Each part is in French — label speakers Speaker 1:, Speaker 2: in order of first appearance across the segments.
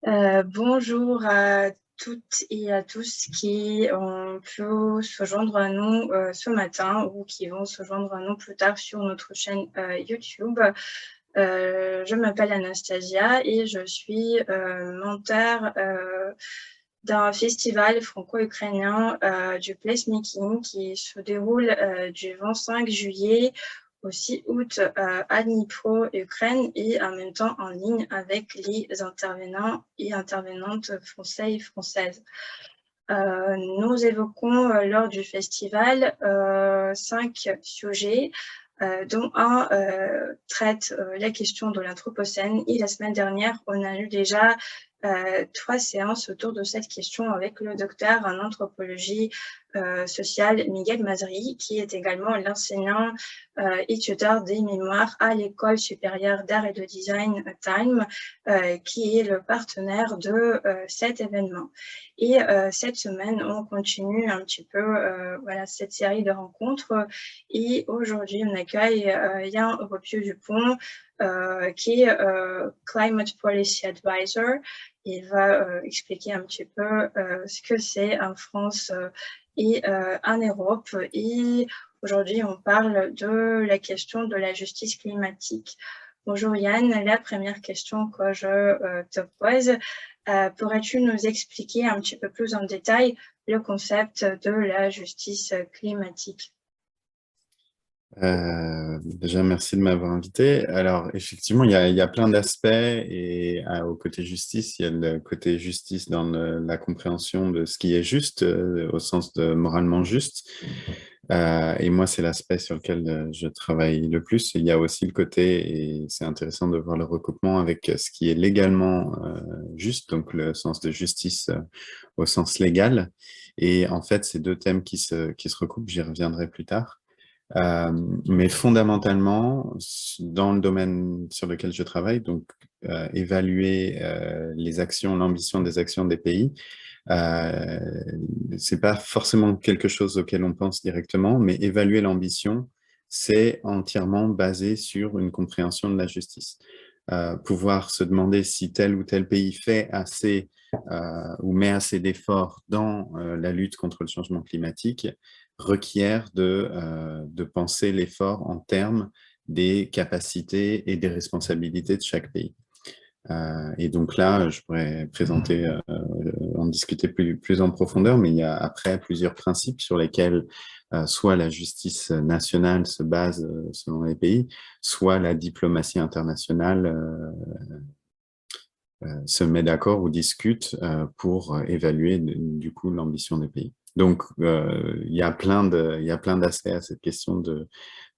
Speaker 1: Bonjour à toutes et à tous qui ont pu se joindre à nous ce matin ou qui vont se joindre à nous plus tard sur notre chaîne YouTube. Je m'appelle Anastasia et je suis mentor d'un festival franco-ukrainien du placemaking qui se déroule du 25 juillet au 6 août à Dnipro, Ukraine, et en même temps en ligne avec les intervenants et intervenantes français et françaises. Nous évoquons lors du festival 5 sujets, dont un traite la question de l'Anthropocène. Et la semaine dernière, on a eu déjà 3 séances autour de cette question avec le docteur en anthropologie sociale Miguel Mazri, qui est également l'enseignant et tuteur des mémoires à l'École supérieure d'art et de design Time, qui est le partenaire de cet événement. Et cette semaine, on continue un petit peu cette série de rencontres. Et aujourd'hui, on accueille Yann Repieux-Dupont, qui est Climate Policy Advisor. Il va expliquer un petit peu ce que c'est en France et en Europe. Et aujourd'hui, on parle de la question de la justice climatique. Bonjour Yann, la première question que je te pose, pourrais-tu nous expliquer un petit peu plus en détail le concept de la justice climatique?
Speaker 2: Déjà, merci de m'avoir invité. Alors, effectivement, il y a plein d'aspects et au côté justice, il y a le côté justice dans la compréhension de ce qui est juste, au sens de moralement juste. Et moi, c'est l'aspect sur lequel je travaille le plus. Il y a aussi le côté, et c'est intéressant de voir le recoupement avec ce qui est légalement juste, donc le sens de justice au sens légal. Et en fait, ces deux thèmes qui se recoupent, j'y reviendrai plus tard. Mais fondamentalement, dans le domaine sur lequel je travaille, donc évaluer les actions, l'ambition des actions des pays, c'est pas forcément quelque chose auquel on pense directement, mais évaluer l'ambition, c'est entièrement basé sur une compréhension de la justice. Pouvoir se demander si tel ou tel pays fait assez ou met assez d'efforts dans la lutte contre le changement climatique requiert de penser l'effort en termes des capacités et des responsabilités de chaque pays. Et donc là, je pourrais présenter, en discuter plus en profondeur, mais il y a après plusieurs principes sur lesquels soit la justice nationale se base selon les pays, soit la diplomatie internationale se met d'accord ou discute pour évaluer du coup l'ambition des pays. Donc, il y a plein d'aspects à cette question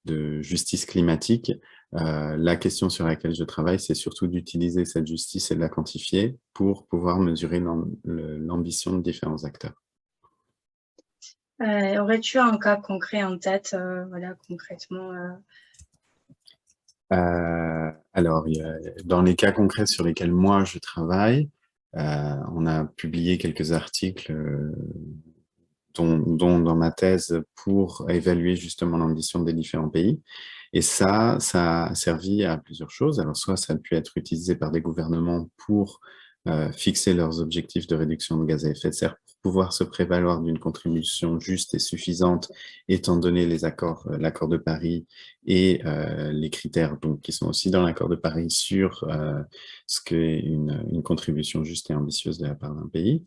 Speaker 2: de justice climatique. La question sur laquelle je travaille, c'est surtout d'utiliser cette justice et de la quantifier pour pouvoir mesurer l'ambition de différents acteurs.
Speaker 1: Aurais-tu un cas concret en tête, concrètement
Speaker 2: Alors, dans les cas concrets sur lesquels moi je travaille, on a publié quelques articles dont dans ma thèse pour évaluer justement l'ambition des différents pays. Et ça a servi à plusieurs choses. Alors, soit ça a pu être utilisé par des gouvernements pour fixer leurs objectifs de réduction de gaz à effet de serre, pour pouvoir se prévaloir d'une contribution juste et suffisante, étant donné l'accord de Paris et les critères donc, qui sont aussi dans l'accord de Paris sur ce qu'est une contribution juste et ambitieuse de la part d'un pays.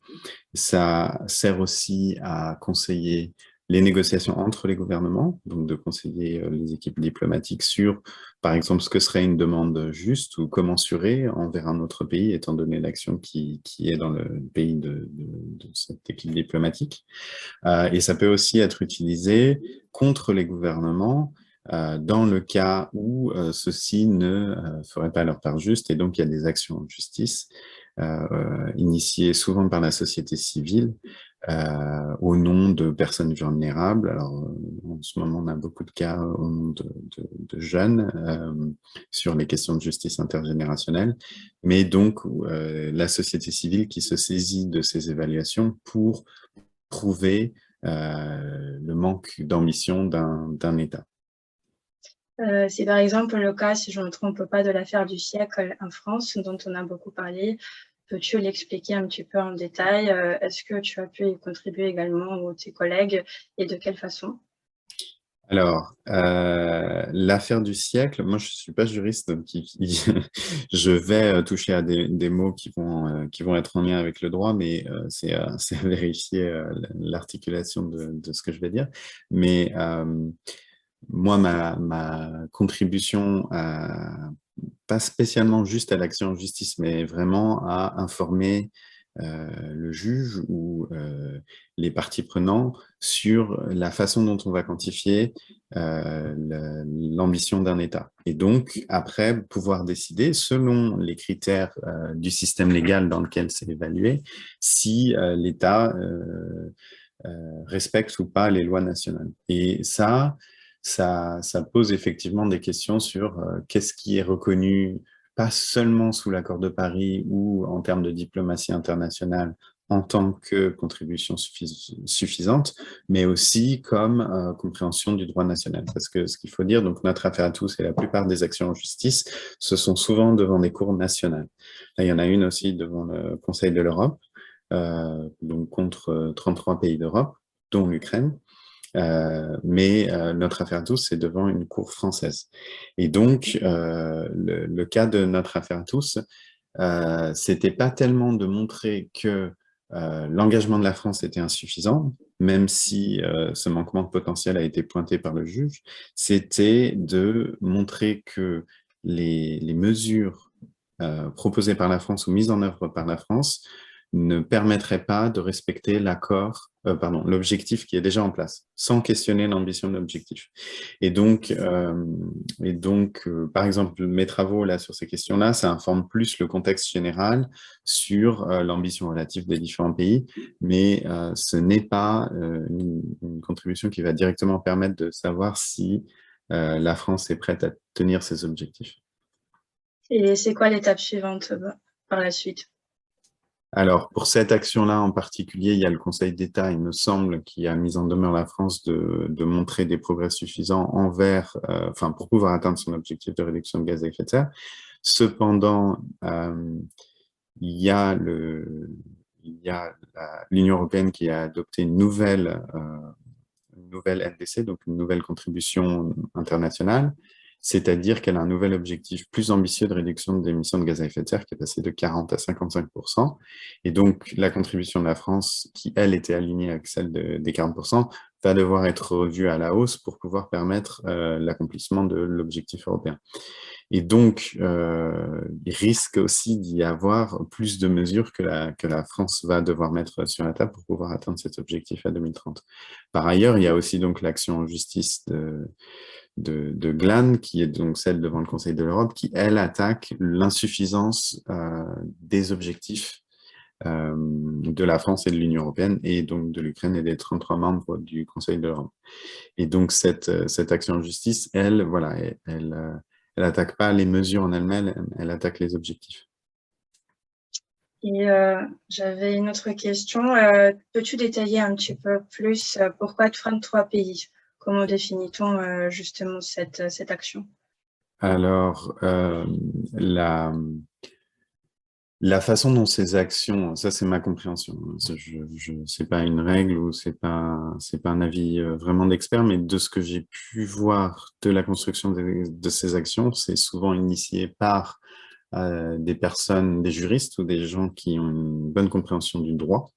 Speaker 2: Ça sert aussi à conseiller les négociations entre les gouvernements, donc de conseiller les équipes diplomatiques sur, par exemple, ce que serait une demande juste ou commensurée envers un autre pays, étant donné l'action qui est dans le pays de cette équipe diplomatique. Et ça peut aussi être utilisé contre les gouvernements dans le cas où ceux-ci ne feraient pas leur part juste, et donc il y a des actions en justice initiées souvent par la société civile au nom de personnes vulnérables. Alors, en ce moment, on a beaucoup de cas au nom de jeunes sur les questions de justice intergénérationnelle, mais donc la société civile qui se saisit de ces évaluations pour prouver le manque d'ambition d'un État.
Speaker 1: C'est par exemple le cas, si je ne me trompe pas, de l'affaire du siècle en France, dont on a beaucoup parlé, Peux-tu l'expliquer un petit peu en détail? Est-ce que tu as pu y contribuer également ou tes collègues et de quelle façon?
Speaker 2: Alors, l'affaire du siècle, moi je ne suis pas juriste, donc je vais toucher à des mots qui vont être en lien avec le droit, mais c'est à vérifier l'articulation de ce que je vais dire. Mais moi, ma contribution, pas spécialement juste à l'action en justice, mais vraiment à informer le juge ou les parties prenantes sur la façon dont on va quantifier l'ambition d'un État. Et donc, après, pouvoir décider, selon les critères du système légal dans lequel c'est évalué, si l'État respecte ou pas les lois nationales. Et ça pose effectivement des questions sur qu'est-ce qui est reconnu, pas seulement sous l'accord de Paris ou en termes de diplomatie internationale en tant que contribution suffisante, mais aussi comme compréhension du droit national. Parce que ce qu'il faut dire, donc notre affaire à tous et la plupart des actions en justice, ce sont souvent devant des cours nationales. Là, il y en a une aussi devant le Conseil de l'Europe, donc contre 33 pays d'Europe, dont l'Ukraine. Mais notre affaire tous, c'est devant une cour française. Et donc, le cas de notre affaire tous, c'était pas tellement de montrer que l'engagement de la France était insuffisant, même si ce manquement de potentiel a été pointé par le juge, c'était de montrer que les mesures proposées par la France ou mises en œuvre par la France ne permettrait pas de respecter l'objectif qui est déjà en place, sans questionner l'ambition de l'objectif. Et donc, par exemple, mes travaux là sur ces questions-là, ça informe plus le contexte général sur l'ambition relative des différents pays, mais ce n'est pas une contribution qui va directement permettre de savoir si la France est prête à tenir ses objectifs.
Speaker 1: Et c'est quoi l'étape suivante par la suite?
Speaker 2: Alors, pour cette action-là en particulier, il y a le Conseil d'État, il me semble, qui a mis en demeure la France de montrer des progrès suffisants pour pouvoir atteindre son objectif de réduction de gaz à effet de serre. Cependant, il y a l'Union européenne qui a adopté une nouvelle NDC, donc une nouvelle contribution internationale, c'est-à-dire qu'elle a un nouvel objectif plus ambitieux de réduction des émissions de gaz à effet de serre qui est passé de 40 à 55%. Et donc, la contribution de la France, qui, elle, était alignée avec celle des 40%, va devoir être revue à la hausse pour pouvoir permettre l'accomplissement de l'objectif européen. Et donc, il risque aussi d'y avoir plus de mesures que la France va devoir mettre sur la table pour pouvoir atteindre cet objectif à 2030. Par ailleurs, il y a aussi donc l'action en justice de Glane, qui est donc celle devant le Conseil de l'Europe, qui, elle, attaque l'insuffisance des objectifs de la France et de l'Union européenne, et donc de l'Ukraine et des 33 membres du Conseil de l'Europe. Et donc, cette action en justice, elle attaque pas les mesures en elles-mêmes, elle attaque les objectifs.
Speaker 1: Et j'avais une autre question. Peux-tu détailler un petit peu plus pourquoi 33 pays? Comment définit-on justement cette action?
Speaker 2: Alors, la façon dont ces actions, ça c'est ma compréhension, c'est pas une règle ou c'est pas un avis vraiment d'expert, mais de ce que j'ai pu voir de la construction de ces actions, c'est souvent initié par des personnes, des juristes ou des gens qui ont une bonne compréhension du droit,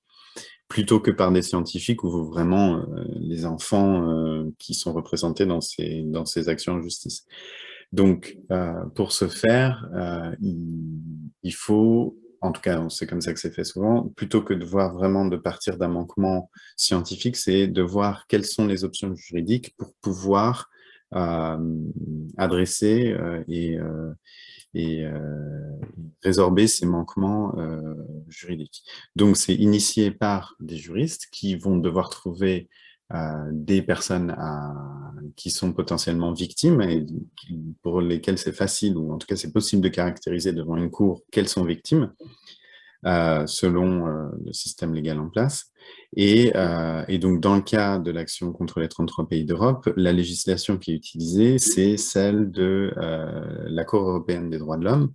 Speaker 2: plutôt que par des scientifiques ou vraiment les enfants qui sont représentés dans ces actions en justice. Donc, pour ce faire, il faut, en tout cas, c'est comme ça que c'est fait souvent, plutôt que de voir vraiment de partir d'un manquement scientifique, c'est de voir quelles sont les options juridiques pour pouvoir adresser et résorber ces manquements juridiques. Donc, c'est initié par des juristes qui vont devoir trouver des personnes qui sont potentiellement victimes et pour lesquelles c'est facile, ou en tout cas c'est possible de caractériser devant une cour qu'elles sont victimes, selon le système légal en place. Et donc, dans le cas de l'action contre les 33 pays d'Europe, la législation qui est utilisée, c'est celle de la Cour européenne des droits de l'homme,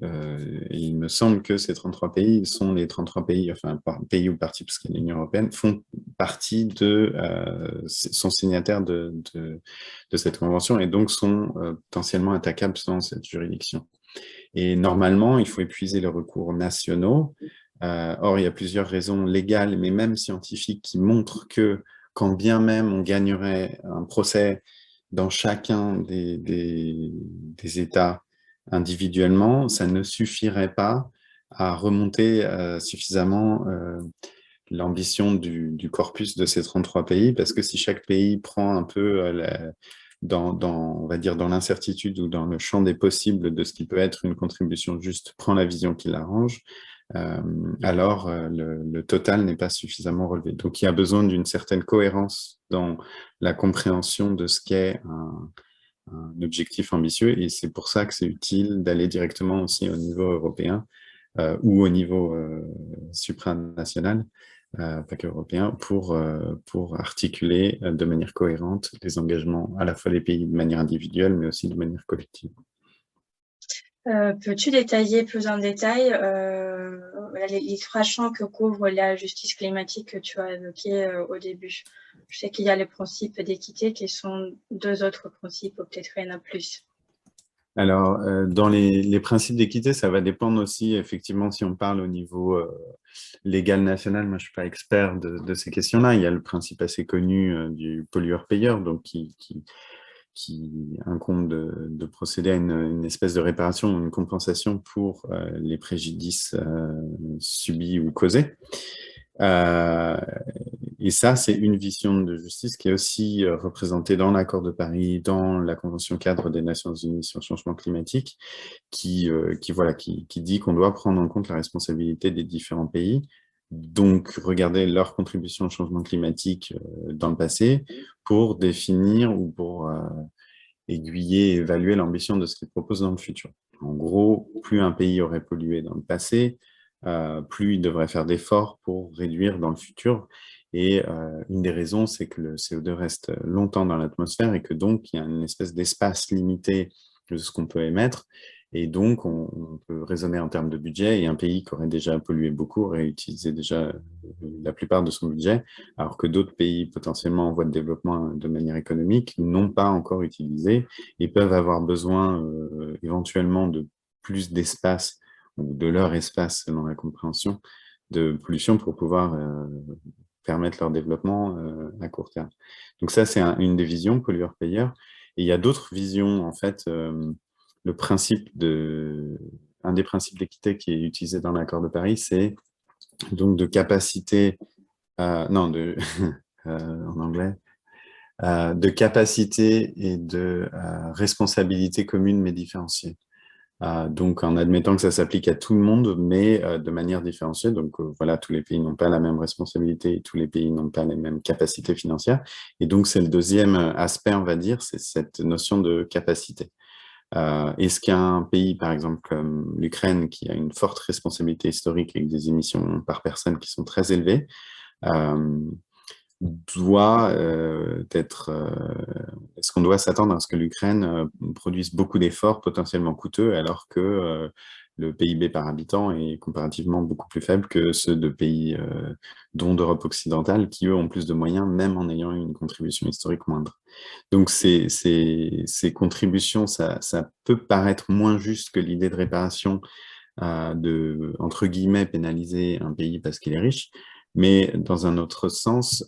Speaker 2: et il me semble que ces 33 pays sont les 33 pays, enfin pays ou parties, parce qu'il y a l'Union européenne, font partie sont signataires de cette convention et donc sont potentiellement attaquables sans cette juridiction. Et normalement, il faut épuiser les recours nationaux. Or, il y a plusieurs raisons légales, mais même scientifiques, qui montrent que quand bien même on gagnerait un procès dans chacun des États individuellement, ça ne suffirait pas à remonter suffisamment l'ambition du corpus de ces 33 pays, parce que si chaque pays prend un peu on va dire, dans l'incertitude ou dans le champ des possibles de ce qui peut être une contribution juste, prend la vision qui l'arrange, alors le total n'est pas suffisamment relevé. Donc il y a besoin d'une certaine cohérence dans la compréhension de ce qu'est un objectif ambitieux, et c'est pour ça que c'est utile d'aller directement aussi au niveau européen ou au niveau supranational, pas qu'européen, pour articuler de manière cohérente les engagements à la fois des pays de manière individuelle, mais aussi de manière collective.
Speaker 1: Peux-tu détailler plus en détail les 3 champs que couvre la justice climatique que tu as évoqués au début? Je sais qu'il y a les principes d'équité qui sont 2 autres principes, ou peut-être il y en a plus.
Speaker 2: Alors, dans les principes d'équité, ça va dépendre aussi, effectivement, si on parle au niveau légal national. Moi, je ne suis pas expert de ces questions-là. Il y a le principe assez connu du pollueur-payeur, donc qui incombe de procéder à une espèce de réparation ou une compensation pour les préjudices subis ou causés. Et ça, c'est une vision de justice qui est aussi représentée dans l'accord de Paris, dans la Convention cadre des Nations Unies sur le changement climatique, qui dit qu'on doit prendre en compte la responsabilité des différents pays, donc regarder leur contribution au changement climatique dans le passé pour définir ou pour aiguiller et évaluer l'ambition de ce qu'ils proposent dans le futur. En gros, plus un pays aurait pollué dans le passé, plus il devrait faire d'efforts pour réduire dans le futur. Et une des raisons, c'est que le CO2 reste longtemps dans l'atmosphère et que donc il y a une espèce d'espace limité de ce qu'on peut émettre. Et donc, on peut raisonner en termes de budget, et un pays qui aurait déjà pollué beaucoup aurait utilisé déjà la plupart de son budget, alors que d'autres pays potentiellement en voie de développement de manière économique n'ont pas encore utilisé et peuvent avoir besoin éventuellement de plus d'espace ou de leur espace, selon la compréhension, de pollution pour pouvoir permettre leur développement à court terme. Donc ça, c'est une des visions, pollueur-payeur. Et il y a d'autres visions, en fait, un des principes d'équité qui est utilisé dans l'accord de Paris, c'est donc de capacité, en anglais, de capacité et de responsabilité commune mais différenciée. Donc en admettant que ça s'applique à tout le monde, mais de manière différenciée. Donc voilà, tous les pays n'ont pas la même responsabilité et tous les pays n'ont pas les mêmes capacités financières. Et donc c'est le deuxième aspect, on va dire, c'est cette notion de capacité. Est-ce qu'un pays, par exemple, comme l'Ukraine, qui a une forte responsabilité historique avec des émissions par personne qui sont très élevées, est-ce qu'on doit s'attendre à ce que l'Ukraine produise beaucoup d'efforts potentiellement coûteux, alors que le PIB par habitant est comparativement beaucoup plus faible que ceux de pays dont d'Europe occidentale, qui eux ont plus de moyens, même en ayant une contribution historique moindre. Donc ces contributions, ça peut paraître moins juste que l'idée de réparation, de, entre guillemets, pénaliser un pays parce qu'il est riche, mais dans un autre sens,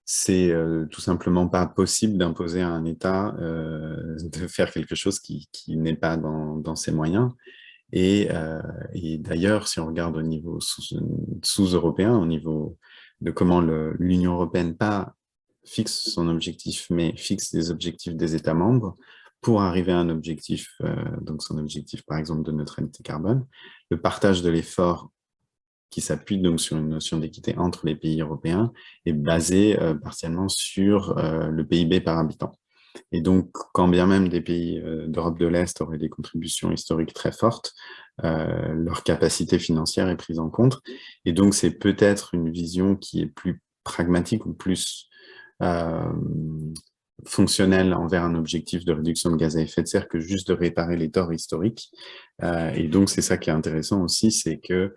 Speaker 2: c'est tout simplement pas possible d'imposer à un État de faire quelque chose qui n'est pas dans ses moyens. Et d'ailleurs, si on regarde au niveau sous-européen, au niveau de comment l'Union européenne pas fixe son objectif, mais fixe des objectifs des États membres pour arriver à un objectif, donc son objectif par exemple de neutralité carbone, le partage de l'effort qui s'appuie donc sur une notion d'équité entre les pays européens est basé partiellement sur le PIB par habitant. Et donc, quand bien même des pays d'Europe de l'Est auraient des contributions historiques très fortes, leur capacité financière est prise en compte. Et donc, c'est peut-être une vision qui est plus pragmatique ou plus fonctionnel envers un objectif de réduction de gaz à effet de serre que juste de réparer les torts historiques. Et donc, c'est ça qui est intéressant aussi, c'est que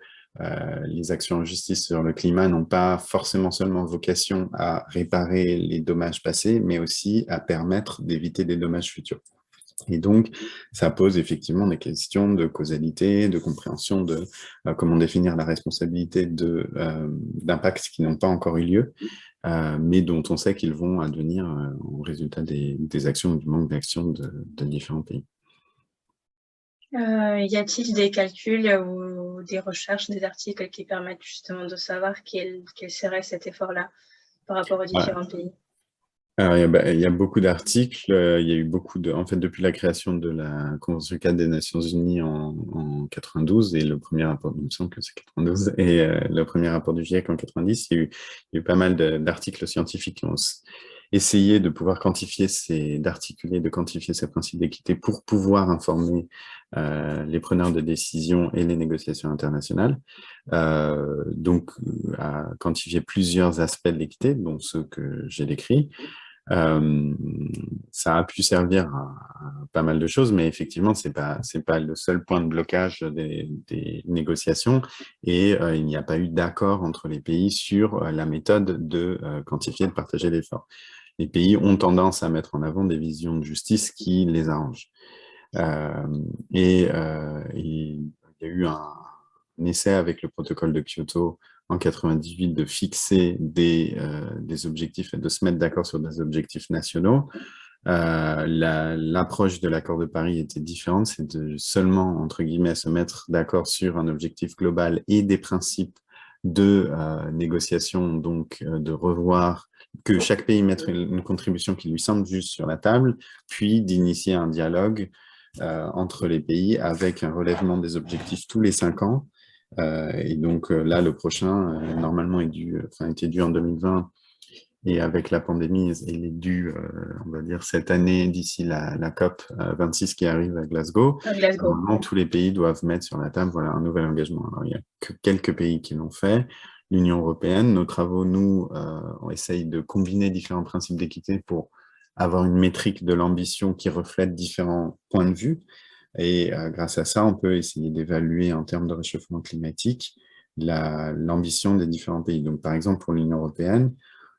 Speaker 2: les actions en justice sur le climat n'ont pas forcément seulement vocation à réparer les dommages passés, mais aussi à permettre d'éviter des dommages futurs. Et donc, ça pose effectivement des questions de causalité, de compréhension de comment définir la responsabilité d'impacts qui n'ont pas encore eu lieu, mais dont on sait qu'ils vont advenir au résultat des actions ou du manque d'action de différents pays.
Speaker 1: Y a-t-il des calculs ou des recherches, des articles qui permettent justement de savoir quel serait cet effort-là par rapport aux différents pays?
Speaker 2: Alors, il y a beaucoup d'articles, il y a eu beaucoup en fait, depuis la création de la Convention cadre des Nations Unies en 92, et le premier rapport, il me semble que c'est 92, et le premier rapport du GIEC en 90, il y a eu pas mal d'articles scientifiques qui ont essayé de pouvoir d'articuler, de quantifier ces principes d'équité pour pouvoir informer les preneurs de décision et les négociations internationales. Donc, à quantifier plusieurs aspects de l'équité, dont ceux que j'ai décrits. Ça a pu servir à pas mal de choses, mais effectivement, c'est pas le seul point de blocage des négociations, et il n'y a pas eu d'accord entre les pays sur la méthode de quantifier et de partager l'effort. Les pays ont tendance à mettre en avant des visions de justice qui les arrangent. Et il y a eu un essai avec le protocole de Kyoto en 98 de fixer des objectifs et de se mettre d'accord sur des objectifs nationaux. L'approche de l'accord de Paris était différente, c'est de seulement, entre guillemets, se mettre d'accord sur un objectif global et des principes de négociation, donc de revoir que chaque pays mette une contribution qui lui semble juste sur la table, puis d'initier un dialogue entre les pays avec un relèvement des objectifs tous les 5 ans. Et donc là, le prochain, normalement, était dû en 2020, et avec la pandémie, il est dû, on va dire, cette année, d'ici la COP 26 qui arrive à Glasgow. Normalement, tous les pays doivent mettre sur la table un nouvel engagement. Alors, il n'y a que quelques pays qui l'ont fait. L'Union européenne, nos travaux, nous, on essaye de combiner différents principes d'équité pour avoir une métrique de l'ambition qui reflète différents points de vue. Et grâce à ça, on peut essayer d'évaluer en termes de réchauffement climatique l'ambition des différents pays. Donc, par exemple, pour l'Union européenne,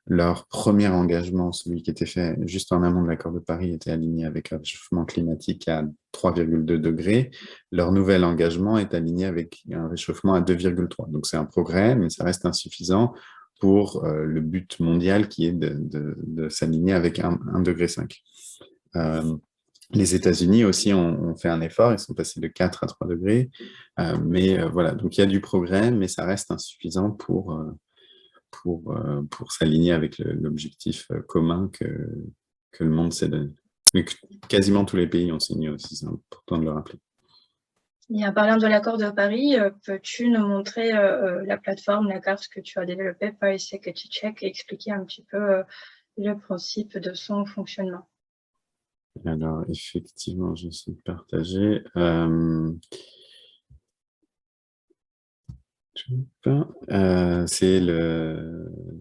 Speaker 2: leur premier engagement, celui qui était fait juste en amont de l'accord de Paris, était aligné avec le réchauffement climatique à 3,2 degrés. Leur nouvel engagement est aligné avec un réchauffement à 2,3. Donc, c'est un progrès, mais ça reste insuffisant pour le but mondial qui est de s'aligner avec 1,5 degré. Les États-Unis aussi ont fait un effort, ils sont passés de 4 à 3 degrés. Mais voilà, donc il y a du progrès, mais ça reste insuffisant pour s'aligner avec l'objectif commun que le monde s'est donné. Mais quasiment tous les pays ont signé aussi, c'est important de le rappeler.
Speaker 1: Et en parlant de l'accord de Paris, peux-tu nous montrer la plateforme, la carte que tu as développée, Paris Security Check, et expliquer un petit peu le principe de son fonctionnement?
Speaker 2: Alors, effectivement, j'essaie de partager.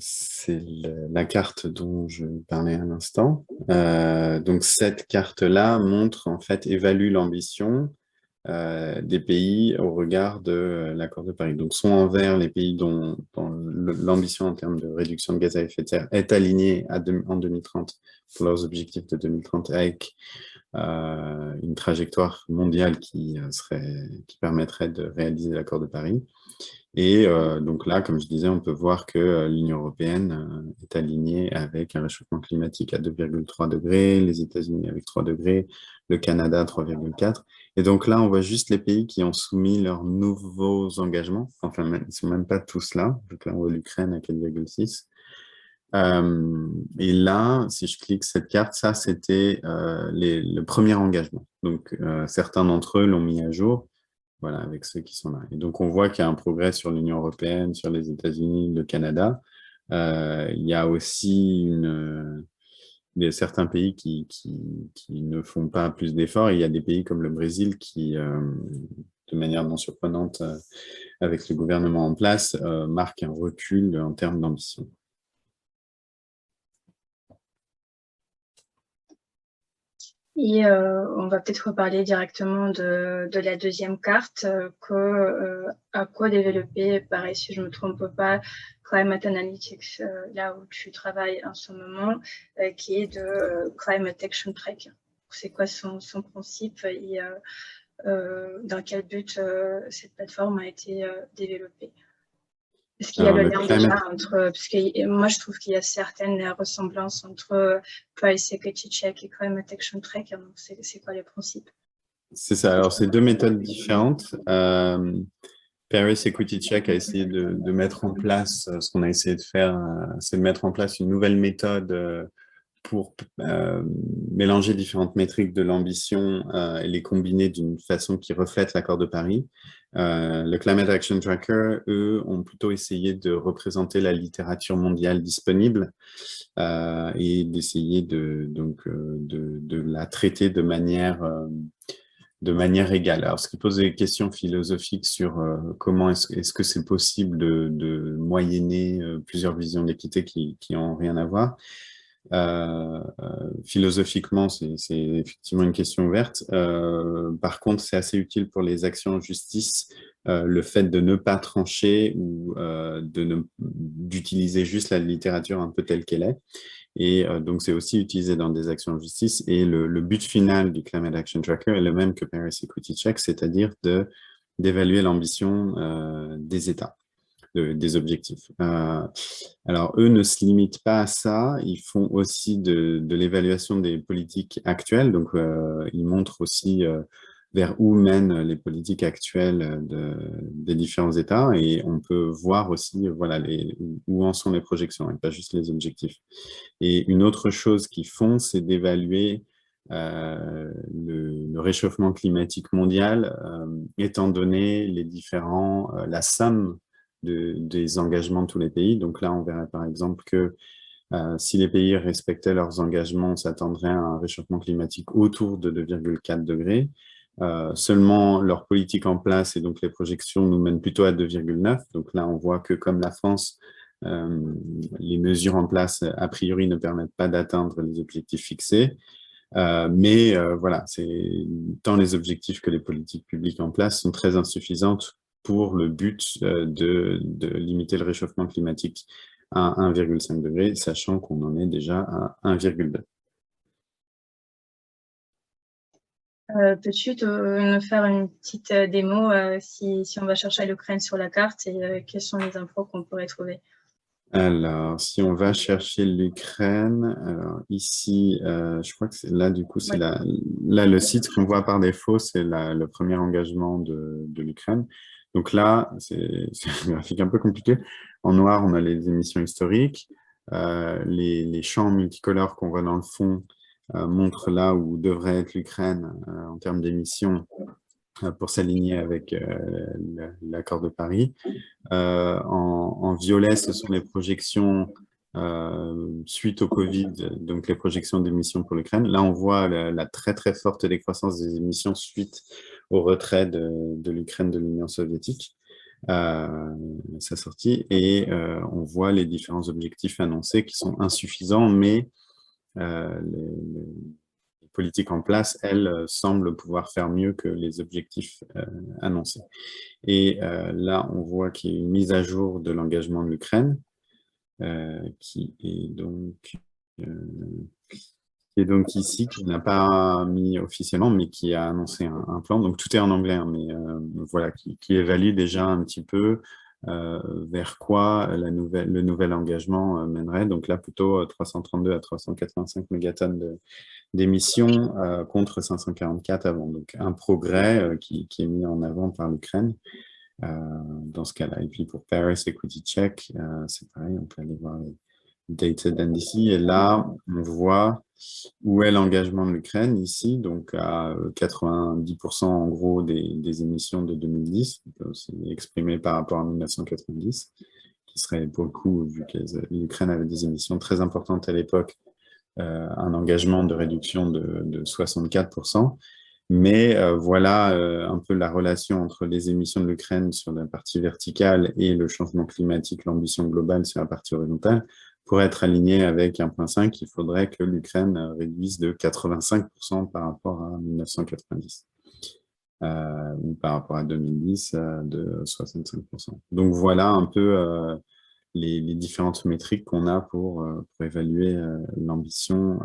Speaker 2: C'est la carte dont je parlais à l'instant. Donc, cette carte-là montre, en fait, évalue l'ambition des pays au regard de l'accord de Paris. Donc, sont envers les pays dont l'ambition en termes de réduction de gaz à effet de serre est alignée en 2030 pour leurs objectifs de 2030 avec une trajectoire mondiale qui permettrait de réaliser l'accord de Paris. Et donc là, comme je disais, on peut voir que l'Union européenne est alignée avec un réchauffement climatique à 2,3 degrés, les États-Unis avec 3 degrés, le Canada 3,4. Et donc là, on voit juste les pays qui ont soumis leurs nouveaux engagements. Enfin, ils ne sont même pas tous là. Donc là, on voit l'Ukraine à 4,6. Et là, si je clique cette carte, ça, c'était le premier engagement. Donc, certains d'entre eux l'ont mis à jour. Voilà, avec ceux qui sont là. Et donc, on voit qu'il y a un progrès sur l'Union européenne, sur les États-Unis, le Canada. Il y a aussi certains pays qui ne font pas plus d'efforts. Il y a des pays comme le Brésil qui, de manière non surprenante, avec le gouvernement en place, marquent un recul en termes d'ambition.
Speaker 1: Et on va peut-être reparler directement de la deuxième carte à co-développer, pareil si je ne me trompe pas, Climate Analytics, là où tu travailles en ce moment, qui est de Climate Action Track. C'est quoi son principe et dans quel but cette plateforme a été développée? Est-ce qu'il y a le lien déjà entre, parce que moi je trouve qu'il y a certaines ressemblances entre Price Equity Check et Climate Action Tracker, donc c'est quoi les principes?
Speaker 2: C'est ça, alors c'est deux méthodes différentes. Paris Equity Check a essayé de mettre en place, ce qu'on a essayé de faire, c'est de mettre en place une nouvelle méthode pour mélanger différentes métriques de l'ambition et les combiner d'une façon qui reflète l'accord de Paris. Le Climate Action Tracker, eux, ont plutôt essayé de représenter la littérature mondiale disponible et d'essayer de la traiter de manière égale. Alors, ce qui pose des questions philosophiques sur comment est-ce que c'est possible de moyenner plusieurs visions d'équité qui n'ont rien à voir. Philosophiquement, c'est effectivement une question ouverte. Par contre, c'est assez utile pour les actions en justice, le fait de ne pas trancher ou d'utiliser juste la littérature un peu telle qu'elle est. Et donc, c'est aussi utilisé dans des actions en justice. Et le but final du Climate Action Tracker est le même que Paris Equity Check, c'est-à-dire d'évaluer l'ambition des États, des objectifs. Alors, eux ne se limitent pas à ça. Ils font aussi de l'évaluation des politiques actuelles. Donc, ils montrent aussi vers où mènent les politiques actuelles des différents États, et on peut voir aussi voilà, où en sont les projections, et pas juste les objectifs. Et une autre chose qu'ils font, c'est d'évaluer le réchauffement climatique mondial, étant donné la somme des engagements de tous les pays. Donc là, on verrait par exemple que si les pays respectaient leurs engagements, on s'attendrait à un réchauffement climatique autour de 2,4 degrés. Seulement leur politique en place et donc les projections nous mènent plutôt à 2,9. Donc là, on voit que comme la France, les mesures en place, a priori, ne permettent pas d'atteindre les objectifs fixés. Mais voilà, tant les objectifs que les politiques publiques en place sont très insuffisantes pour le but de limiter le réchauffement climatique à 1,5 degré, sachant qu'on en est déjà à 1,2.
Speaker 1: Peux-tu nous faire une petite démo si on va chercher l'Ukraine sur la carte et quelles sont les infos qu'on pourrait trouver?
Speaker 2: Alors, si on va chercher l'Ukraine, alors ici, je crois que c'est là, du coup, c'est là, le site qu'on voit par défaut, c'est le premier engagement de l'Ukraine. Donc là, c'est un graphique un peu compliqué. En noir, on a les émissions historiques. Les champs multicolores qu'on voit dans le fond montrent là où devrait être l'Ukraine en termes d'émissions pour s'aligner avec l'accord de Paris. En violet, ce sont les projections suite au Covid, donc les projections d'émissions pour l'Ukraine. Là, on voit la très très forte décroissance des émissions suite au retrait de l'Ukraine de l'Union soviétique, sa sortie, et on voit les différents objectifs annoncés qui sont insuffisants, mais les politiques en place, elles, semblent pouvoir faire mieux que les objectifs annoncés. Et là, on voit qu'il y a une mise à jour de l'engagement de l'Ukraine, qui est donc ici, qui n'a pas mis officiellement, mais qui a annoncé un plan. Donc tout est en anglais, hein, mais voilà, qui évalue déjà un petit peu vers quoi le nouvel engagement mènerait. Donc là, plutôt 332 à 385 mégatonnes d'émissions contre 544 avant. Donc un progrès qui est mis en avant par l'Ukraine dans ce cas-là. Et puis pour Paris Equity Check, c'est pareil, on peut aller voir les Dated NDC. Et là, on voit où est l'engagement de l'Ukraine ici, donc à 90% en gros des émissions de 2010, c'est exprimé par rapport à 1990, qui serait pour le coup, vu que l'Ukraine avait des émissions très importantes à l'époque, un engagement de réduction de 64%. Mais voilà un peu la relation entre les émissions de l'Ukraine sur la partie verticale et le changement climatique, l'ambition globale sur la partie horizontale. pour être aligné avec 1,5, il faudrait que l'Ukraine réduise de 85% par rapport à 1990. Ou par rapport à 2010 de 65%. Donc voilà un peu les différentes métriques qu'on a pour évaluer l'ambition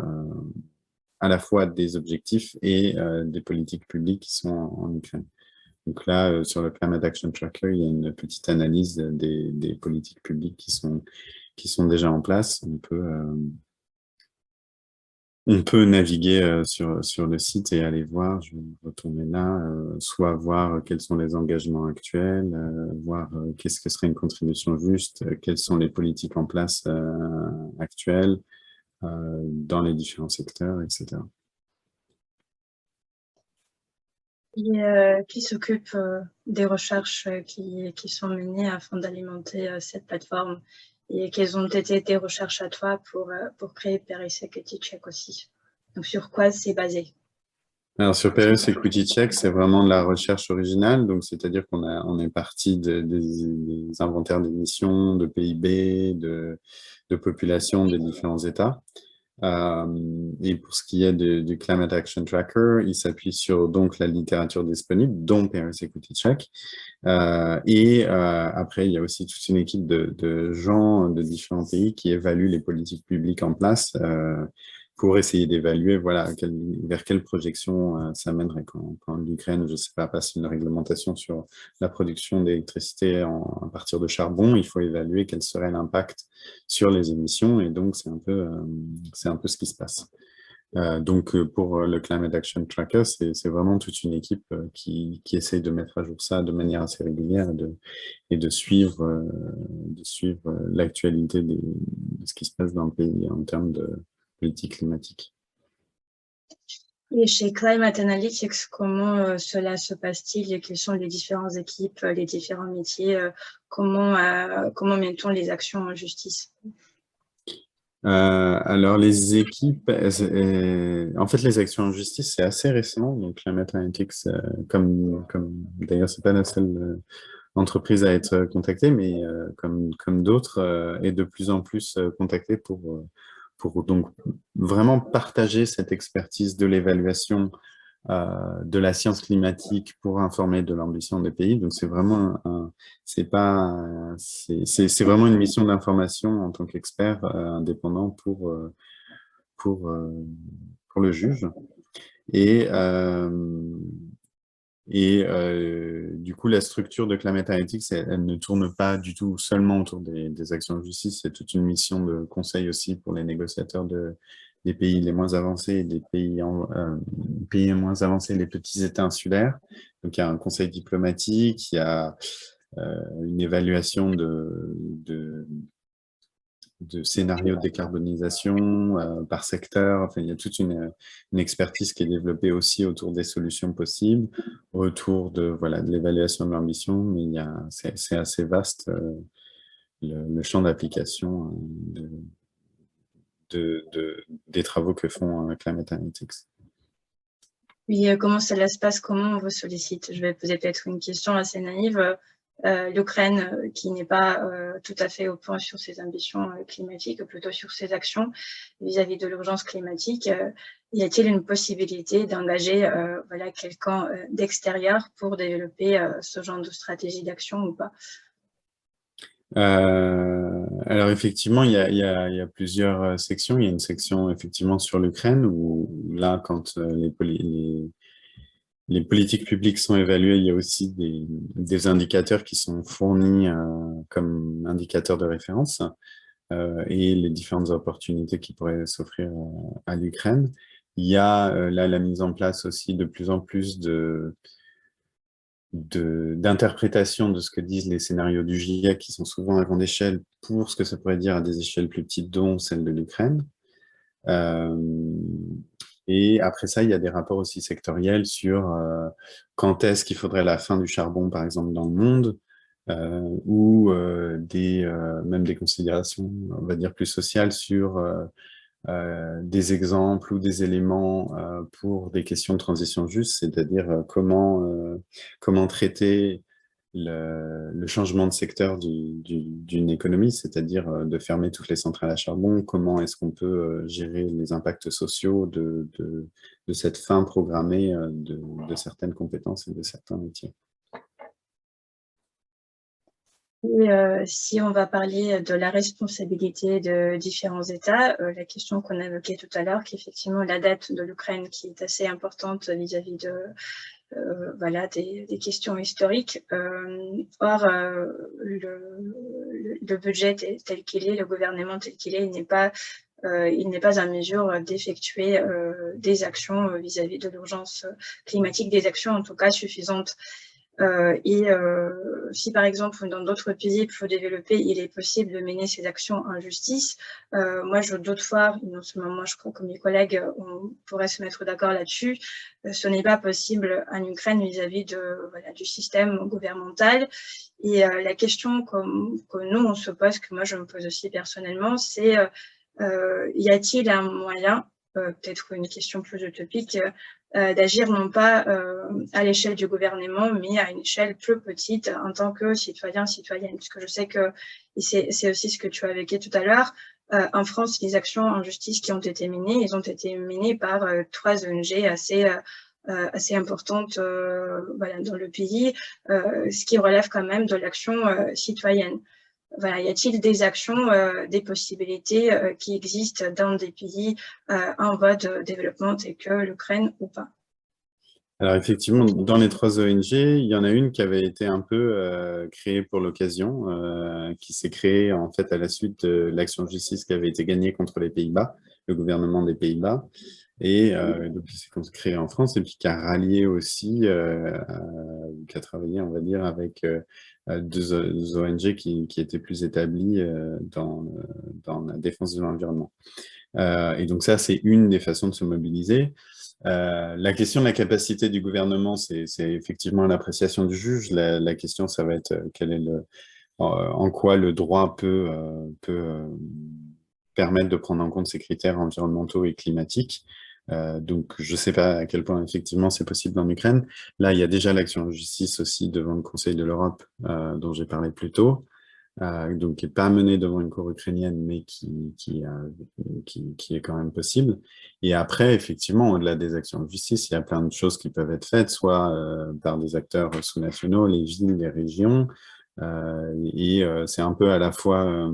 Speaker 2: à la fois des objectifs et des politiques publiques qui sont en Ukraine. Donc là, sur le Climate Action Tracker, il y a une petite analyse des politiques publiques qui sont déjà en place. On peut naviguer sur le site et aller voir, je vais retourner là, soit voir quels sont les engagements actuels, voir qu'est-ce que serait une contribution juste, quelles sont les politiques en place actuelles dans les différents secteurs, etc.
Speaker 1: Et qui s'occupe des recherches qui sont menées afin d'alimenter cette plateforme et quelles ont été tes recherches à toi pour créer Paris Security Check aussi. Donc, sur quoi c'est basé?
Speaker 2: Alors sur Paris Security Check, c'est vraiment de la recherche originale, donc c'est-à-dire on est parti des inventaires d'émissions, de PIB, de population des différents États. Et pour ce qui est du Climate Action Tracker, il s'appuie sur donc la littérature disponible, dont Paris Equity Check. Après, il y a aussi toute une équipe de gens de différents pays qui évaluent les politiques publiques en place pour essayer d'évaluer voilà, vers quelle projection ça mènerait quand l'Ukraine, je ne sais pas, passe une réglementation sur la production d'électricité à partir de charbon. Il faut évaluer quel serait l'impact sur les émissions et donc c'est un peu ce qui se passe. Donc pour le Climate Action Tracker, c'est vraiment toute une équipe qui essaye de mettre à jour ça de manière assez régulière et de suivre l'actualité de ce qui se passe dans le pays en termes de politique climatique.
Speaker 1: Et chez Climate Analytics, comment cela se passe-t-il? Quelles sont les différentes équipes, les différents métiers? Comment met-on les actions en justice?
Speaker 2: Alors les équipes, en fait les actions en justice c'est assez récent, donc Climate Analytics, comme d'ailleurs c'est pas la seule entreprise à être contactée, mais comme d'autres, est de plus en plus contactée pour donc vraiment partager cette expertise de l'évaluation de la science climatique pour informer de l'ambition des pays. Donc c'est vraiment c'est vraiment une mission d'information en tant qu'expert indépendant pour le juge. Et du coup, la structure de Climate Analytics, elle ne tourne pas du tout seulement autour des actions de justice, c'est toute une mission de conseil aussi pour les négociateurs des pays les moins avancés, des pays moins avancés, les petits États insulaires. Donc, il y a un conseil diplomatique, il y a une évaluation de scénarios de décarbonisation par secteur. Enfin, il y a toute une expertise qui est développée aussi autour des solutions possibles, autour de l'évaluation de l'ambition, mais c'est assez vaste le champ d'application des travaux que font Climate Analytics.
Speaker 1: Oui, comment cela se passe? Comment on vous sollicite? Je vais poser peut-être une question assez naïve. L'Ukraine, qui n'est pas tout à fait au point sur ses ambitions climatiques, plutôt sur ses actions vis-à-vis de l'urgence climatique, y a-t-il une possibilité d'engager quelqu'un d'extérieur pour développer ce genre de stratégie d'action ou pas?
Speaker 2: Alors effectivement, il y a plusieurs sections. Il y a une section effectivement sur l'Ukraine où là, quand les politiques publiques sont évaluées, il y a aussi des indicateurs qui sont fournis comme indicateurs de référence et les différentes opportunités qui pourraient s'offrir à l'Ukraine. Il y a là la mise en place aussi de plus en plus d'interprétation de ce que disent les scénarios du GIEC qui sont souvent à grande échelle pour ce que ça pourrait dire à des échelles plus petites, dont celle de l'Ukraine. Et après ça, il y a des rapports aussi sectoriels sur quand est-ce qu'il faudrait la fin du charbon, par exemple, dans le monde, ou même des considérations, on va dire, plus sociales sur des exemples ou des éléments pour des questions de transition juste, c'est-à-dire comment traiter le changement de secteur d'une économie, c'est-à-dire de fermer toutes les centrales à charbon. Comment est-ce qu'on peut gérer les impacts sociaux de cette fin programmée de certaines compétences et de certains métiers.
Speaker 1: Et si on va parler de la responsabilité de différents États, la question qu'on a évoquée tout à l'heure, qui est effectivement la dette de l'Ukraine, qui est assez importante vis-à-vis de voilà, des questions historiques. Or, le budget tel qu'il est, le gouvernement tel qu'il est, il n'est pas en mesure d'effectuer des actions vis-à-vis de l'urgence climatique, des actions en tout cas suffisantes. Si par exemple dans d'autres pays plus développés, il est possible de mener ces actions en justice, moi je doute fort, non seulement moi je crois que mes collègues, on pourrait se mettre d'accord là-dessus, ce n'est pas possible en Ukraine vis-à-vis voilà, du système gouvernemental. Et la question que nous on se pose, que moi je me pose aussi personnellement, c'est y a-t-il un moyen, peut-être une question plus utopique, d'agir non pas à l'échelle du gouvernement, mais à une échelle plus petite en tant que citoyen, citoyenne. Parce que je sais que, et c'est aussi ce que tu as évoqué tout à l'heure, en France, les actions en justice qui ont été menées, elles ont été menées par 3 ONG assez importantes voilà, dans le pays, ce qui relève quand même de l'action citoyenne. Voilà, y a-t-il des actions, des possibilités qui existent dans des pays en voie de développement tels que l'Ukraine ou pas?
Speaker 2: Alors effectivement, dans les 3 ONG, il y en a une qui avait été un peu créée pour l'occasion, qui s'est créée en fait à la suite de l'action de justice qui avait été gagnée contre les Pays-Bas, le gouvernement des Pays-Bas, et donc qui s'est créée en France et puis qui a rallié aussi, qui a travaillé, on va dire, avec 2 ONG qui étaient plus établies dans la défense de l'environnement. Et donc ça, c'est une des façons de se mobiliser. La question de la capacité du gouvernement, c'est effectivement l'appréciation du juge. La question, ça va être quel est en quoi le droit peut permettre de prendre en compte ces critères environnementaux et climatiques. Donc, je ne sais pas à quel point, effectivement, c'est possible en Ukraine. Là, il y a déjà l'action en justice aussi devant le Conseil de l'Europe, dont j'ai parlé plus tôt. Donc qui n'est pas menée devant une cour ukrainienne, mais qui est quand même possible. Et après, effectivement, au-delà des actions de justice, il y a plein de choses qui peuvent être faites, soit par des acteurs sous-nationaux, les villes, les régions, c'est un peu à la fois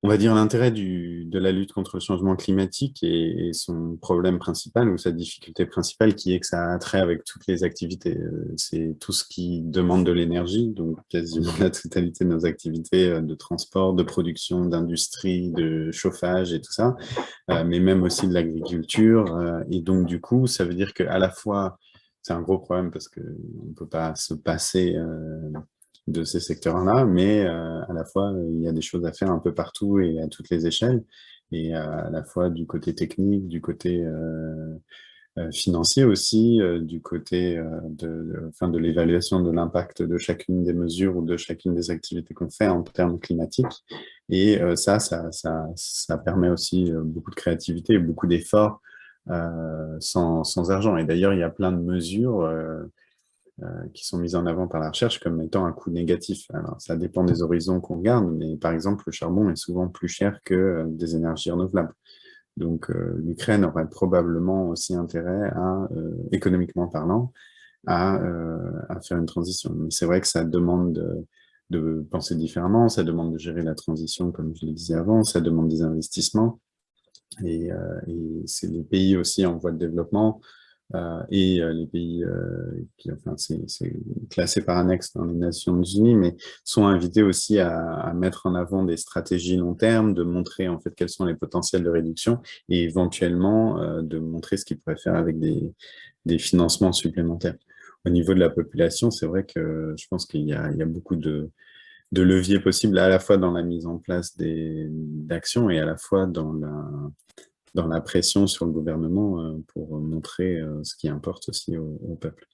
Speaker 2: on va dire l'intérêt de la lutte contre le changement climatique et son problème principal ou sa difficulté principale qui est que ça a trait avec toutes les activités. C'est tout ce qui demande de l'énergie, donc quasiment la totalité de nos activités de transport, de production, d'industrie, de chauffage et tout ça, mais même aussi de l'agriculture. Et donc du coup, ça veut dire qu'à la fois, c'est un gros problème parce qu'on ne peut pas se passer de ces secteurs-là, mais à la fois, il y a des choses à faire un peu partout et à toutes les échelles, et à la fois du côté technique, du côté financier aussi, du côté de l'évaluation de l'impact de chacune des mesures ou de chacune des activités qu'on fait en termes climatiques. Et ça permet aussi beaucoup de créativité et beaucoup d'efforts sans argent. Et d'ailleurs, il y a plein de mesures qui sont mises en avant par la recherche comme étant un coût négatif. Alors, ça dépend des horizons qu'on regarde, mais par exemple, le charbon est souvent plus cher que des énergies renouvelables. Donc, l'Ukraine aurait probablement aussi intérêt économiquement parlant, à faire une transition. Mais c'est vrai que ça demande de penser différemment, ça demande de gérer la transition, comme je le disais avant, ça demande des investissements. Et c'est les pays aussi en voie de développement les pays enfin, c'est classé par annexe dans les Nations Unies, mais sont invités aussi à mettre en avant des stratégies long terme, de montrer en fait quels sont les potentiels de réduction et éventuellement de montrer ce qu'ils pourraient faire avec des financements supplémentaires. Au niveau de la population, c'est vrai que je pense qu'il y a beaucoup de leviers possibles à la fois dans la mise en place d'actions et à la fois dans la pression sur le gouvernement pour montrer ce qui importe aussi au peuple.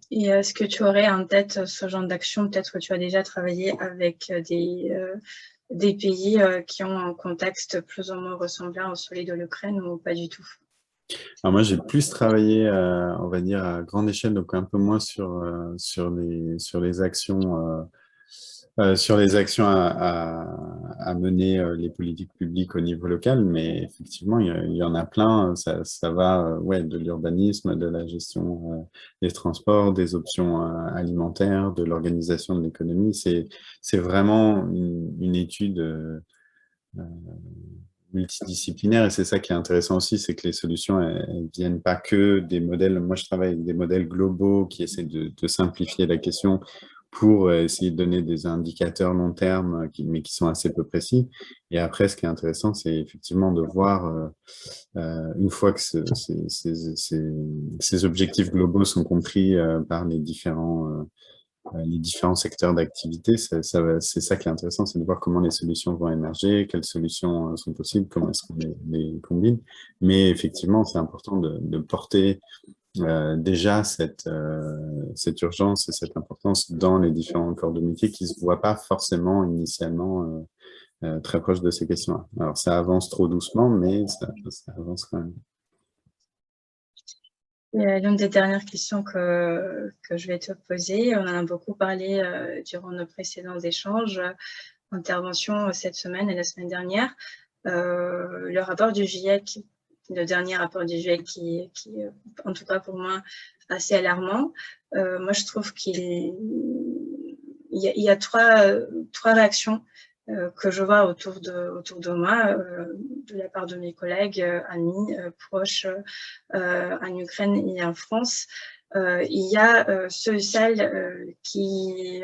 Speaker 1: Et est-ce que tu aurais en tête ce genre d'action? Peut-être que tu as déjà travaillé avec des pays qui ont un contexte plus ou moins ressemblant au celui de l'Ukraine ou pas du tout?
Speaker 2: Alors moi, j'ai plus travaillé, on va dire, à grande échelle, donc un peu moins sur les actions, sur les actions à mener les politiques publiques au niveau local, mais effectivement, il y en a plein. Ça va ouais, de l'urbanisme, de la gestion des transports, des options alimentaires, de l'organisation de l'économie. C'est vraiment une étude multidisciplinaire et c'est ça qui est intéressant aussi, c'est que les solutions, elles viennent pas que des modèles. Moi, je travaille avec des modèles globaux qui essaient de simplifier la question pour essayer de donner des indicateurs long terme, mais qui sont assez peu précis. Et après, ce qui est intéressant, c'est effectivement de voir, une fois que ces objectifs globaux sont compris par les différents secteurs d'activité, c'est ça qui est intéressant, c'est de voir comment les solutions vont émerger, quelles solutions sont possibles, comment est-ce qu'on les combine. Mais effectivement, c'est important de porter déjà cette urgence et cette importance dans les différents corps de métier qui ne se voient pas forcément initialement très proches de ces questions-là. Alors, ça avance trop doucement, mais ça avance quand même.
Speaker 1: L'une des dernières questions que je vais te poser, on en a beaucoup parlé durant nos précédents échanges, interventions cette semaine et la semaine dernière. Le rapport du GIEC, le dernier rapport du GIEC qui en tout cas pour moi, assez alarmant. Moi, je trouve qu'il y a trois réactions que je vois autour de moi, de la part de mes collègues, amis, proches, en Ukraine et en France. Il y a ceux et celles qui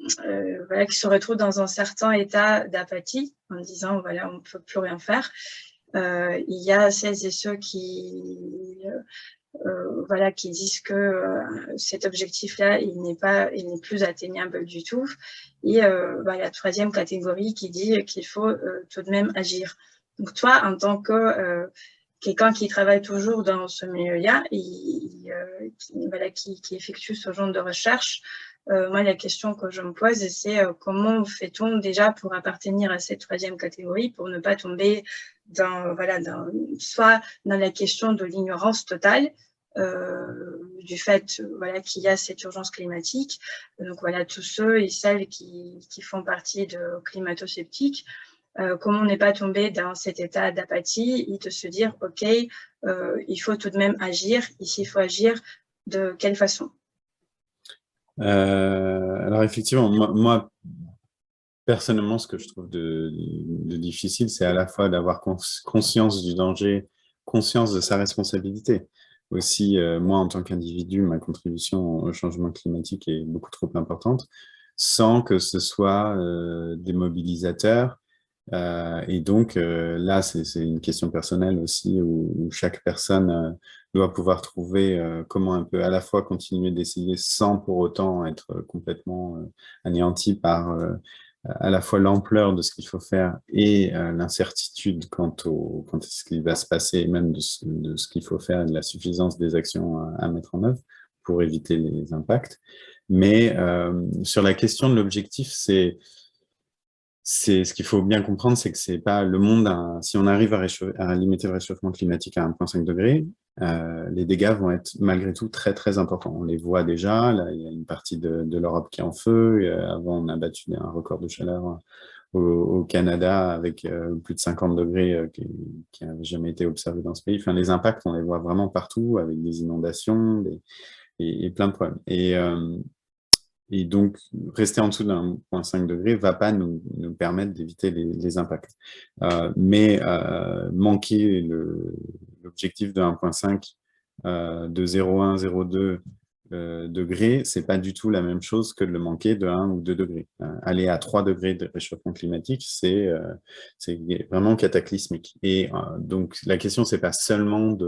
Speaker 1: se retrouvent dans un certain état d'apathie en disant voilà, on ne peut plus rien faire. Il y a celles et ceux qui qui disent que cet objectif-là, il n'est plus atteignable du tout. Et la troisième catégorie qui dit qu'il faut tout de même agir. Donc toi, en tant que quelqu'un qui travaille toujours dans ce milieu-là et qui effectue ce genre de recherche, moi, la question que je me pose, c'est comment fait-on déjà pour appartenir à cette troisième catégorie, pour ne pas tomber soit dans la question de l'ignorance totale, du fait qu'il y a cette urgence climatique. Donc tous ceux et celles qui font partie de climato-sceptiques, comment on n'est pas tombé dans cet état d'apathie et de se dire ok, il faut tout de même agir, ici il faut agir de quelle façon?
Speaker 2: Alors effectivement, moi, personnellement, ce que je trouve de difficile, c'est à la fois d'avoir conscience du danger, conscience de sa responsabilité. Aussi, moi, en tant qu'individu, ma contribution au changement climatique est beaucoup trop importante, sans que ce soit des mobilisateurs. Et donc, là, c'est une question personnelle aussi, où chaque personne doit pouvoir trouver comment un peu à la fois continuer d'essayer sans pour autant être complètement anéanti par à la fois l'ampleur de ce qu'il faut faire et l'incertitude quant à ce qui va se passer, et même de ce qu'il faut faire et de la suffisance des actions à mettre en œuvre pour éviter les impacts. Mais sur la question de l'objectif, ce qu'il faut bien comprendre, c'est que c'est pas le monde, si on arrive à limiter le réchauffement climatique à 1,5 degré, les dégâts vont être malgré tout très très importants. On les voit déjà, là il y a une partie de l'Europe qui est en feu, avant on a battu un record de chaleur au Canada avec plus de 50 degrés qui n'avaient jamais été observés dans ce pays. Enfin, les impacts, on les voit vraiment partout avec des inondations et plein de problèmes. Et donc, rester en dessous de 1,5 degré ne va pas nous permettre d'éviter les impacts. Mais manquer l'objectif de 1,5 de 0,1, 0,2 degrés, ce n'est pas du tout la même chose que de le manquer de 1 ou 2 degrés. Aller à 3 degrés de réchauffement climatique, c'est vraiment cataclysmique. Et donc, la question, ce n'est pas seulement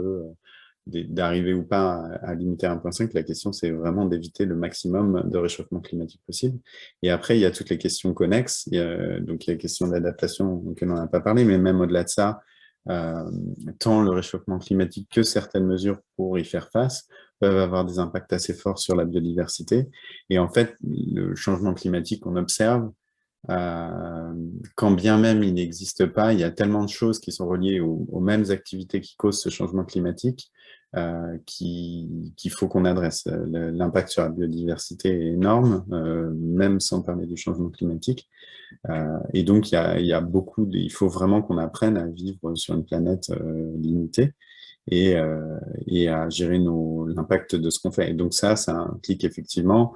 Speaker 2: d'arriver ou pas à limiter à 1,5, la question c'est vraiment d'éviter le maximum de réchauffement climatique possible. Et après, il y a toutes les questions connexes, donc il y a la question d'adaptation auquel on n'a pas parlé, mais même au-delà de ça, tant le réchauffement climatique que certaines mesures pour y faire face peuvent avoir des impacts assez forts sur la biodiversité. Et en fait, le changement climatique qu'on observe, quand bien même il n'existe pas, il y a tellement de choses qui sont reliées aux mêmes activités qui causent ce changement climatique qu'il faut qu'on adresse. L'impact sur la biodiversité est énorme, même sans parler du changement climatique. Et donc, il y a beaucoup il faut vraiment qu'on apprenne à vivre sur une planète limitée et à gérer l'impact de ce qu'on fait. Et donc ça implique effectivement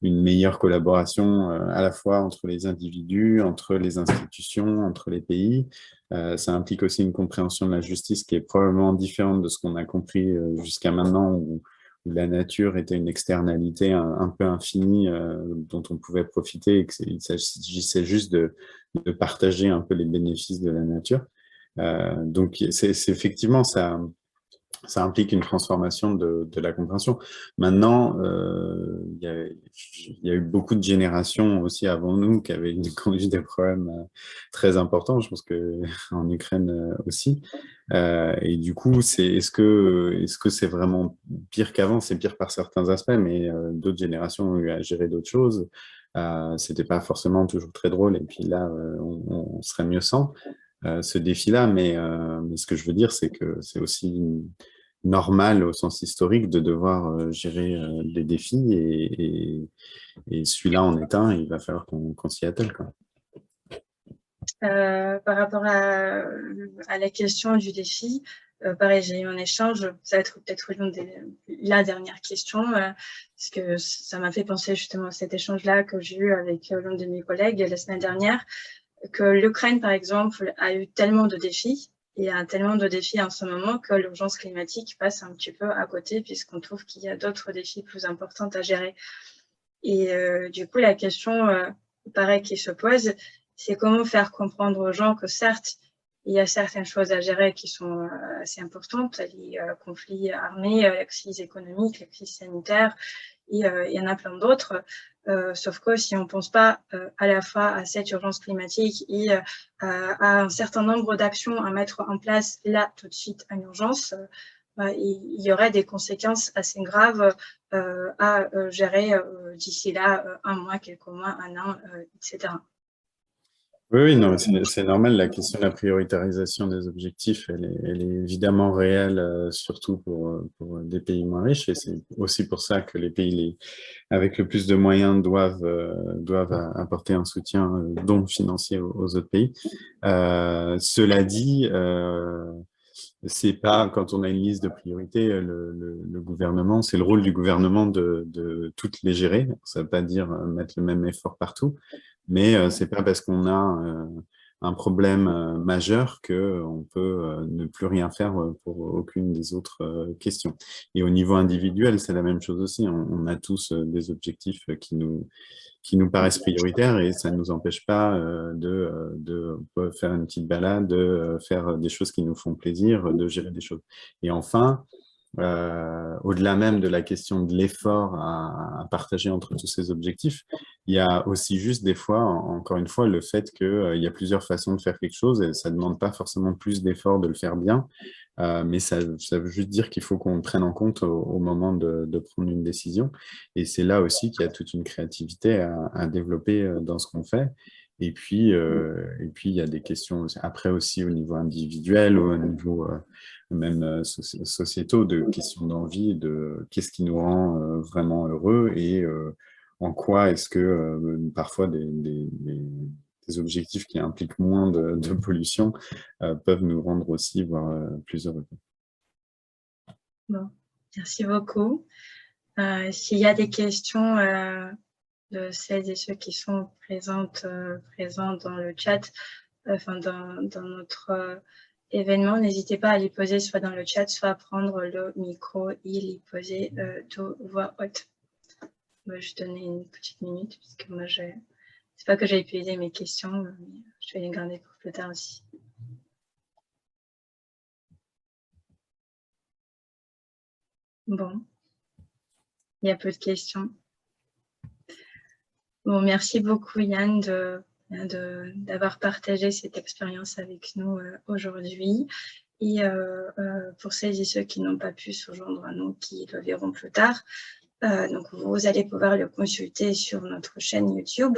Speaker 2: une meilleure collaboration à la fois entre les individus, entre les institutions, entre les pays. Ça implique aussi une compréhension de la justice qui est probablement différente de ce qu'on a compris jusqu'à maintenant, où la nature était une externalité un peu infinie dont on pouvait profiter et qu'il s'agissait juste de partager un peu les bénéfices de la nature. Donc, c'est effectivement ça implique une transformation de la compréhension. Maintenant, il y a eu beaucoup de générations aussi avant nous qui avaient connu des problèmes très importants, je pense qu'en Ukraine aussi. Et du coup, est-ce que c'est vraiment pire qu'avant? C'est pire par certains aspects, mais d'autres générations ont eu à gérer d'autres choses. C'était pas forcément toujours très drôle, et puis là, on serait mieux sans ce défi-là, mais ce que je veux dire, c'est que c'est aussi normal au sens historique de devoir gérer des défis et celui-là en est un, il va falloir qu'on s'y attelle, quoi.
Speaker 1: Par rapport à la question du défi, pareil, j'ai eu un échange, ça va être peut-être la dernière question, parce que ça m'a fait penser justement à cet échange-là que j'ai eu avec l'un de mes collègues la semaine dernière, que l'Ukraine, par exemple, a eu tellement de défis, et a tellement de défis en ce moment que l'urgence climatique passe un petit peu à côté, puisqu'on trouve qu'il y a d'autres défis plus importants à gérer. Et du coup, la question, pareil, qui se pose, c'est comment faire comprendre aux gens que certes, il y a certaines choses à gérer qui sont assez importantes, les conflits armés, la crise économique, la crise sanitaire, et il y en a plein d'autres. Sauf que si on ne pense pas à la fois à cette urgence climatique et à un certain nombre d'actions à mettre en place là, tout de suite, en urgence, il y aurait des conséquences assez graves à gérer d'ici là un mois, quelques mois, un an, etc.
Speaker 2: Oui, oui, non, c'est normal. La question de la prioritarisation des objectifs, elle est évidemment réelle, surtout pour des pays moins riches. Et c'est aussi pour ça que les pays avec le plus de moyens doivent apporter un soutien, donc financier, aux autres pays. Cela dit, c'est pas, quand on a une liste de priorités, le gouvernement, c'est le rôle du gouvernement de toutes les gérer. Ça ne veut pas dire mettre le même effort partout, mais c'est pas parce qu'on a un problème majeur qu'on peut ne plus rien faire pour aucune des autres questions. Et au niveau individuel, c'est la même chose aussi. On a tous des objectifs qui nous paraissent prioritaires et ça ne nous empêche pas de faire une petite balade, de faire des choses qui nous font plaisir, de gérer des choses. Et enfin, au-delà même de la question de l'effort à partager entre tous ces objectifs, il y a aussi juste des fois, encore une fois, le fait qu'il y a plusieurs façons de faire quelque chose et ça ne demande pas forcément plus d'effort de le faire bien, mais ça veut juste dire qu'il faut qu'on le prenne en compte au moment de prendre une décision. Et c'est là aussi qu'il y a toute une créativité à développer dans ce qu'on fait. Et puis, il y a des questions après aussi au niveau individuel, au niveau même sociétaux, de questions d'envie, de qu'est-ce qui nous rend vraiment heureux et en quoi est-ce que parfois des objectifs qui impliquent moins de pollution peuvent nous rendre aussi voire, plus heureux.
Speaker 1: Bon, merci beaucoup. S'il y a des questions de celles et ceux qui sont présents dans le chat, enfin dans notre événement, n'hésitez pas à les poser soit dans le chat, soit à prendre le micro et les poser de voix haute. Je vais juste donner une petite minute, parce que moi, c'est pas que j'ai épuisé mes questions, mais je vais les garder pour plus tard aussi. Bon, il y a peu de questions. Bon, merci beaucoup Yann d'avoir partagé cette expérience avec nous aujourd'hui. Et pour celles et ceux qui n'ont pas pu se joindre à nous, qui le verront plus tard, donc vous allez pouvoir le consulter sur notre chaîne YouTube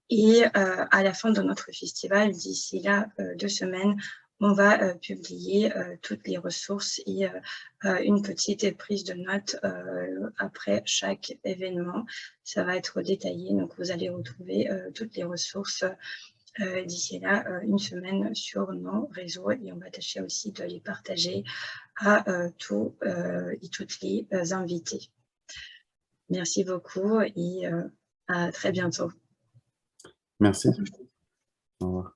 Speaker 1: Et à la fin de notre festival, d'ici là 2 semaines, on va publier toutes les ressources et une petite prise de notes après chaque événement. Ça va être détaillé, donc vous allez retrouver toutes les ressources d'ici là 1 semaine sur nos réseaux, et on va tâcher aussi de les partager à tous et toutes les invités. Merci beaucoup et à très bientôt.
Speaker 2: Merci. Au revoir.